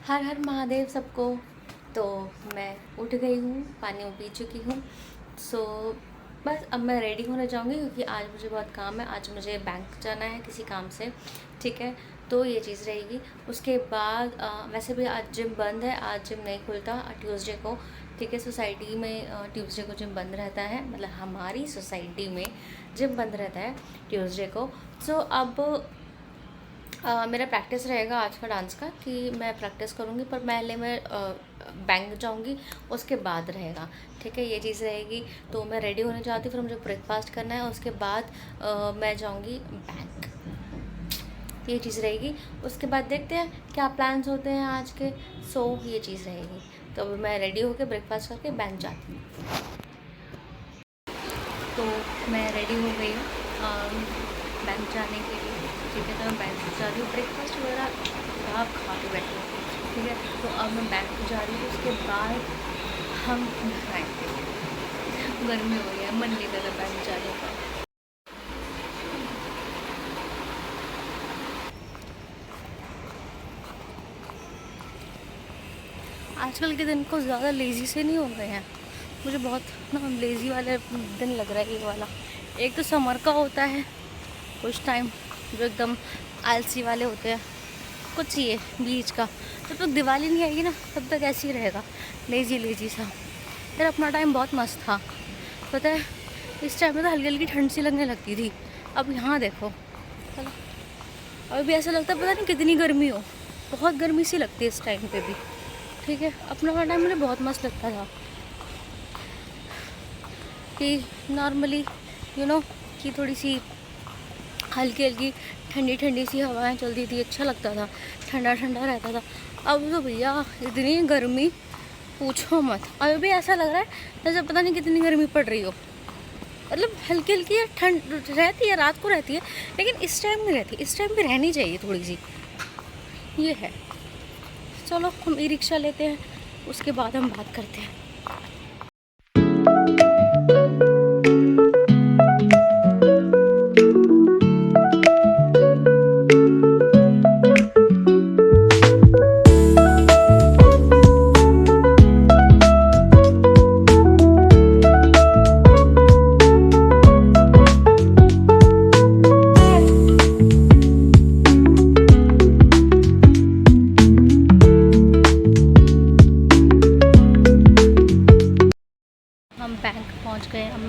हर हर महादेव सबको। तो मैं उठ गई हूँ, पानी में पी चुकी हूँ। सो बस अब मैं रेडी होने जाऊँगी क्योंकि आज मुझे बहुत काम है। आज मुझे बैंक जाना है किसी काम से, ठीक है। तो ये चीज़ रहेगी। उसके बाद वैसे भी आज जिम बंद है, आज जिम नहीं खुलता ट्यूसडे को, ठीक है। सोसाइटी में ट्यूसडे को जिम बंद रहता है, मतलब हमारी सोसाइटी में जिम बंद रहता है ट्यूसडे को। सो अब मेरा प्रैक्टिस रहेगा आज का डांस का कि मैं प्रैक्टिस करूँगी, पर पहले मैं बैंक जाऊँगी, उसके बाद रहेगा, ठीक है। ये चीज़ रहेगी। तो मैं रेडी होने जाती, फिर मुझे ब्रेकफास्ट करना है, उसके बाद मैं जाऊँगी बैंक। ये चीज़ रहेगी। उसके बाद देखते हैं क्या प्लान्स होते हैं आज के। सो ये चीज़ रहेगी। तो अब मैं रेडी होकर ब्रेकफास्ट करके बैंक जाती हूँ। तो मैं रेडी हो गई हूँ बैंक जाने के लिए, ठीक है। तो मैं बैंक जा रही हूँ, ब्रेकफास्ट वगैरह आप खा के बैठी हूँ, ठीक है। तो अब मैं बैंक जा रही हूँ, उसके बाद हम खाएँगे। गर्मी हो रही है, मन नहीं कर रहा बैंक जाने का। आजकल के दिन को ज़्यादा लेज़ी से नहीं हो गए हैं। मुझे बहुत ना लेज़ी वाले दिन लग रहा है ये वाला। एक तो समर का होता है कुछ टाइम जो एकदम आलसी वाले होते हैं, कुछ ये बीच का। जब तक दिवाली नहीं आएगी ना तब तक ऐसे ही रहेगा, लेज़ी लेज़ी सा। फिर अपना टाइम बहुत मस्त था, पता है। इस टाइम में तो हल्की हल्की ठंड सी लगने लगती थी। अब यहाँ देखो, चलो अभी भी ऐसा लगता है पता नहीं कितनी गर्मी हो, बहुत गर्मी सी लगती है इस टाइम पे भी, ठीक है। अपना टाइम मुझे बहुत मस्त लगता था कि नॉर्मली कि थोड़ी सी हल्की हल्की ठंडी ठंडी सी हवाएं चलती थी, अच्छा लगता था, ठंडा ठंडा रहता था। अब तो भैया इतनी गर्मी पूछो मत। अभी भी ऐसा लग रहा है जैसे पता नहीं कितनी गर्मी पड़ रही हो। मतलब हल्की हल्की ठंड रहती है, रात को रहती है, लेकिन इस टाइम नहीं रहती। इस टाइम भी रहनी चाहिए थोड़ी सी, ये है। चलो हम ई रिक्शा लेते हैं, उसके बाद हम बात करते हैं। हम बैंक पहुंच गए। अब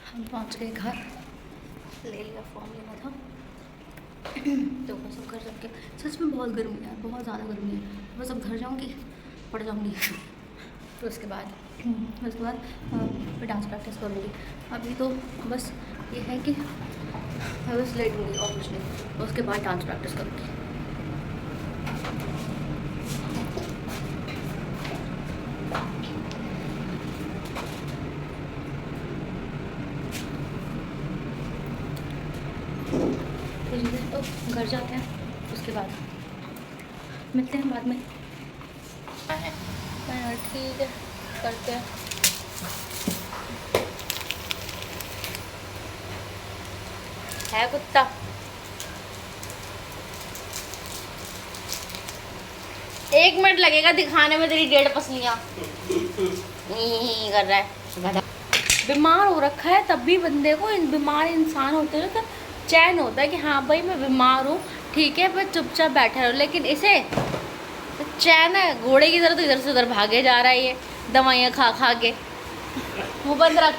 हम पहुंच गए घर, ले लिया, फॉर्म लेना था। तो बस अब घर जाके, सच में बहुत गर्मी है, बहुत ज़्यादा गर्मी है। बस अब घर जाऊंगी, पड़ जाऊंगी। तो उसके बाद मैं डांस प्रैक्टिस करूँगी। अभी तो बस ये है कि मैं बस लेटूँगी और कुछ नहीं। उसके बाद डांस प्रैक्टिस करूँगी। तो घर जाते हैं, उसके बाद मिलते हैं बाद में। ठीक है, करते हैं। है कुत्ता, एक मिनट लगेगा दिखाने में तेरी 1.5 पसलियाँ कर रहा है। बीमार हो रखा है तब भी बंदे को, बीमार इंसान होते हैं तो चैन होता है कि हाँ भाई मैं बीमार हूँ, ठीक है, पर चुपचाप बैठा रहो। लेकिन इसे तो चैन है, घोड़े की तरह तो इधर से उधर भागे जा रहा है ये, दवाइयाँ खा खा के। मुँह बंद रख।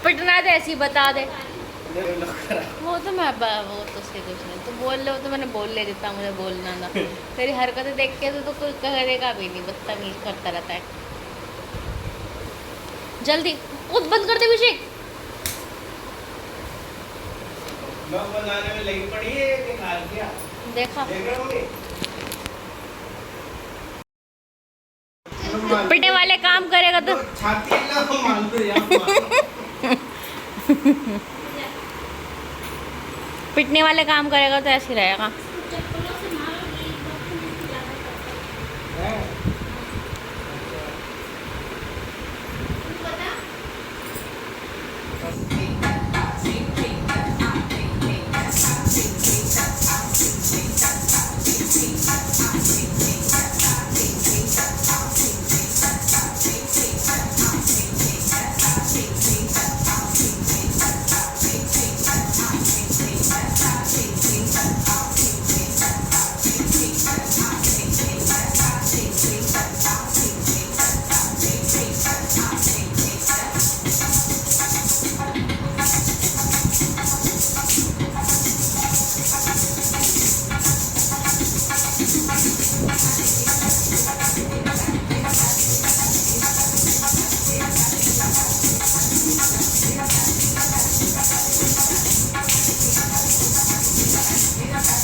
पिटना तो ऐसी बता दे। वो तो उसके कुछ नहीं, तो बोल लो, तो मैंने बोल ले, जितना मुझे बोलना था। तेरी हरकतें देख के तो कोई कहेगा भी नहीं, बदतमीज करता रहता है। जल्दी उठ, बंद कर दे अभिषेक। बनाने में लगी पड़ी है, देखा पिटने वाले काम करेगा तो पिटने वाले काम करेगा तो ऐसे ही रहेगा।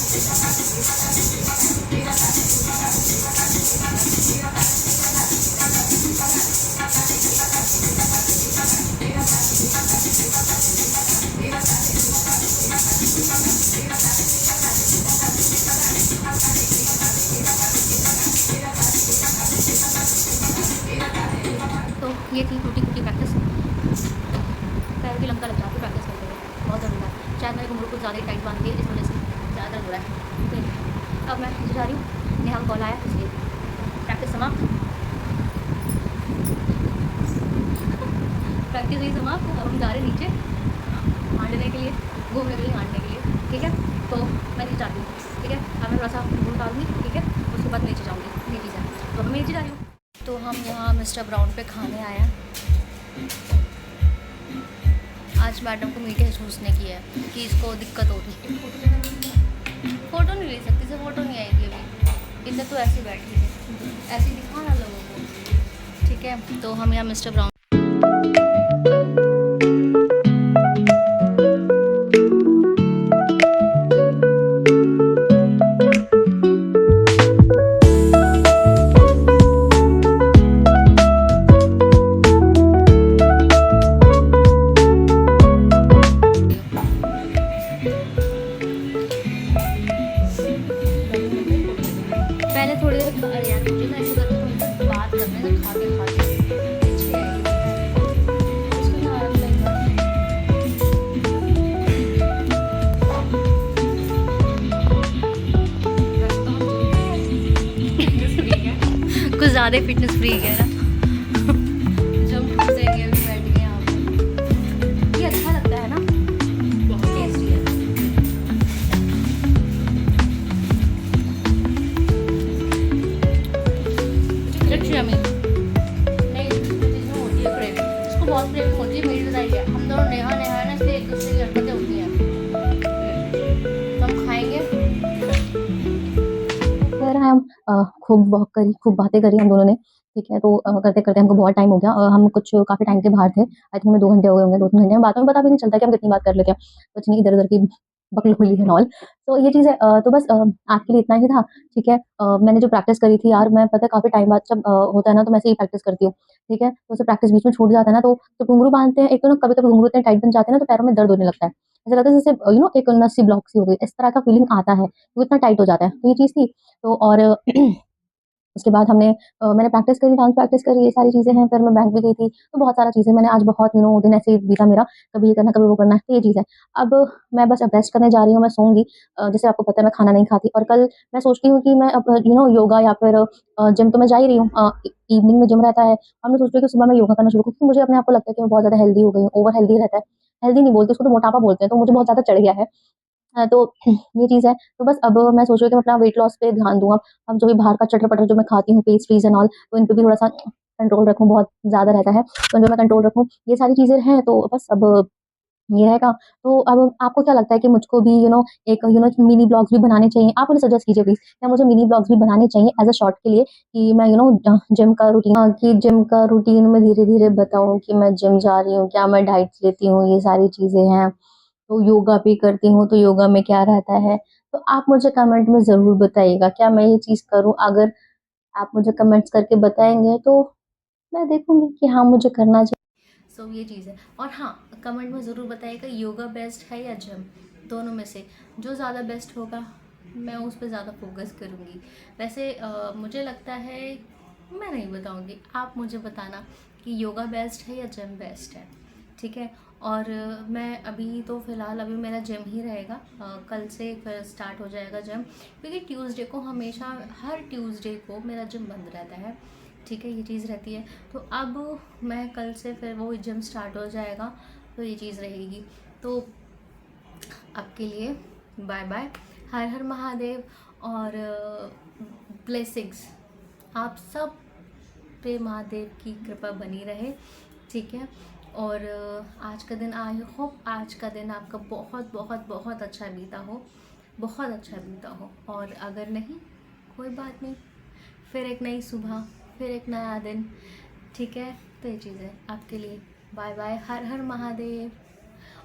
तो ये थी टूटी फूटी प्रैक्टिस। पैर भी लंका लग जाती है प्रैक्टिस करते हुए, बहुत दर्द हो रहा है। शायद मैंने घुंघरू कुछ ज़्यादा ही टाइट बांध दिया, इस वजह से ज़्यादा दर्द हो रहा है। तो अब मैं नीचे जा रही हूँ, नेहा का कॉल आया इसलिए प्रैक्टिस समाप्त। प्रैक्टिस हुई समाप्त। अब हम जा रहे हैं नीचे हांडने के लिए, घूमने के लिए, हांडने के लिए। ठीक है, तो मैं नीचे जाती हूँ। ठीक है, अब मैं थोड़ा सा घूम डालूंगी। ठीक है, उसके बाद नीचे जाऊँगी। ये चीज़ है, तो अब मैं नीचे जा रही हूँ। तो हम यहाँ मिस्टर ब्राउन पे खाने आए हैं। आज मैडम को मीठे चूसने की है कि इसको दिक्कत होती है। फ़ोटो नहीं ले सकती, से फ़ोटो नहीं आएगी अभी, इधर तो ऐसे बैठी है, ऐसे दिखाना लोगों को। ठीक है, तो हम यहाँ मिस्टर ब्राउन पहले थोड़ी देर अरे यार मुझे ना ऐसे करके तो बात करने से खाते खाते अच्छी आएगी, उसको ना आराम लगेगा। कुछ ज़्यादा फिटनेस फ्रीक है ना। जंप करेंगे अभी बैठ के यहाँ पे, ये अच्छा लगता है ना, बहुत टेस्टी है। नहीं, इसमें होती है क्रेविंग, इसको बहुत क्रेविंग होती है। मेरी बताइए, हम दोनों नेहा नेहा ना इसलिए एक दूसरे की हरकतें होती हैं, तो हम खाएंगे। फिर हम खूब वॉक करी, खूब बातें करी हम दोनों ने। ठीक है, तो करते करते हमको बहुत टाइम हो गया। हम कुछ काफ़ी टाइम के बाहर थे, आई थिंक हमें 2 घंटे हो गए होंगे, 2-3 घंटे में बातों में पता भी नहीं चलता कि हम कितनी बात कर लेते हैं। कुछ नहीं, इधर-उधर की बकलोली एंड ऑल। तो ये चीज़ है। तो बस आपके लिए इतना ही था। ठीक है, मैंने जो प्रैक्टिस करी थी यार, मैं पता है काफ़ी टाइम बाद जब होता है ना तो मैं ऐसे ही प्रैक्टिस करती हूँ। ठीक है, तो ऐसे प्रैक्टिस बीच में छूट जाता है ना, तो जब घुंघरू बाँधते हैं, एक तो ना कभी-कभी घुंघरू इतने टाइट बन जाते हैं ना तो पैरों में दर्द होने लगता है। ऐसा लगता है जैसे एक नस सी ब्लॉक सी हो गई, इस तरह का फीलिंग आता है, वो इतना टाइट हो जाता है। तो ये चीज़ थी। तो और उसके बाद मैंने प्रैक्टिस करी, डांस प्रैक्टिस करी, ये सारी चीज़ें हैं। फिर मैं बैंक भी गई थी, तो बहुत सारा चीज़ें मैंने आज बहुत दिन ऐसे ही बीता मेरा, कभी ये करना, कभी वो करना, तो ये चीज़ है। अब मैं बस अब रेस्ट करने जा रही हूँ, मैं सोऊँगी। जैसे आपको पता है मैं खाना नहीं खाती, और कल मैं सोचती हूँ कि मैं अब योगा या फिर जिम तो मैं जा ही रही हूँ। इवनिंग में जिम रहता है, और मैं सोच रही हूँ कि सुबह मैं योगा करना शुरू करूँ, क्योंकि मुझे अपने आप को लगता है कि मैं बहुत ज़्यादा हेल्दी हो गई हूँ, ओवर हेल्दी रहता है। हेल्दी नहीं बोलते उसको, तो मोटापा बोलते हैं, तो मुझे बहुत ज़्यादा चढ़ गया है। तो ये चीज़ है। तो बस अब मैं सोच रही हूँ कि मैं अपना वेट लॉस पे ध्यान दूँ अब जो भी बाहर का चटर-पटर जो मैं खाती हूँ, पेस्ट्रीज़ एंड ऑल, तो इन पे भी थोड़ा-सा कंट्रोल रखूँ, बहुत ज़्यादा रहता है, तो इन पे मैं कंट्रोल रखूँ। ये सारी चीज़ें हैं, तो बस अब ये रहेगा। तो अब आपको क्या लगता है कि मुझको भी एक मिनी ब्लॉग्स भी बनाने चाहिए? आप मुझे सजेस्ट कीजिए प्लीज़, क्या मुझे मिनी ब्लॉग्स भी बनाने चाहिए एज़ अ शॉर्ट के लिए, कि मैं जिम का रूटीन मैं धीरे-धीरे बताऊँ कि मैं जिम जा रही हूँ, क्या मैं डाइट्स लेती हूँ, ये सारी चीज़ें हैं। तो योगा भी करती हूँ, तो योगा में क्या रहता है? तो आप मुझे कमेंट में ज़रूर बताइएगा, क्या मैं ये चीज़ करूँ? अगर आप मुझे कमेंट्स करके बताएँगे तो मैं देखूँगी कि हाँ, मुझे करना चाहिए। सो ये चीज़ है। और हाँ, कमेंट में ज़रूर बताइएगा योगा बेस्ट है या जिम, दोनों में से जो ज़्यादा बेस्ट होगा मैं उस पे ज़्यादा फोकस करूँगी। वैसे मुझे लगता है, मैं नहीं बताऊँगी, आप मुझे बताना कि योगा बेस्ट है या जिम बेस्ट है। ठीक है, और मैं अभी तो फ़िलहाल अभी मेरा जिम ही रहेगा। कल से फिर स्टार्ट हो जाएगा जिम, क्योंकि ट्यूसडे को हमेशा, हर ट्यूसडे को मेरा जिम बंद रहता है। ठीक है, ये चीज़ रहती है। तो अब मैं कल से फिर वो जिम स्टार्ट हो जाएगा, तो ये चीज़ रहेगी। तो आपके लिए बाय बाय, हर हर महादेव, और ब्लेसिंग्स आप सब पे महादेव की कृपा बनी रहे। ठीक है, और आज का दिन, आई होप आज का दिन आपका बहुत बहुत बहुत अच्छा बीता हो, बहुत अच्छा बीता हो। और अगर नहीं, कोई बात नहीं, फिर एक नई सुबह, फिर एक नया दिन। ठीक है, तो ये चीज़ है आपके लिए। Bye bye, Har Har Mahadev.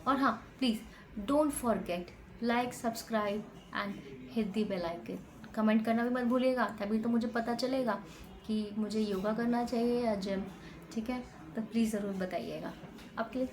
और हाँ, please don't forget like, subscribe and hit the bell icon. Comment करना भी मत भूलिएगा, तभी तो मुझे पता चलेगा कि मुझे योगा करना चाहिए या जिम। ठीक है, तो प्लीज़ ज़रूर बताइएगा। आपके लिए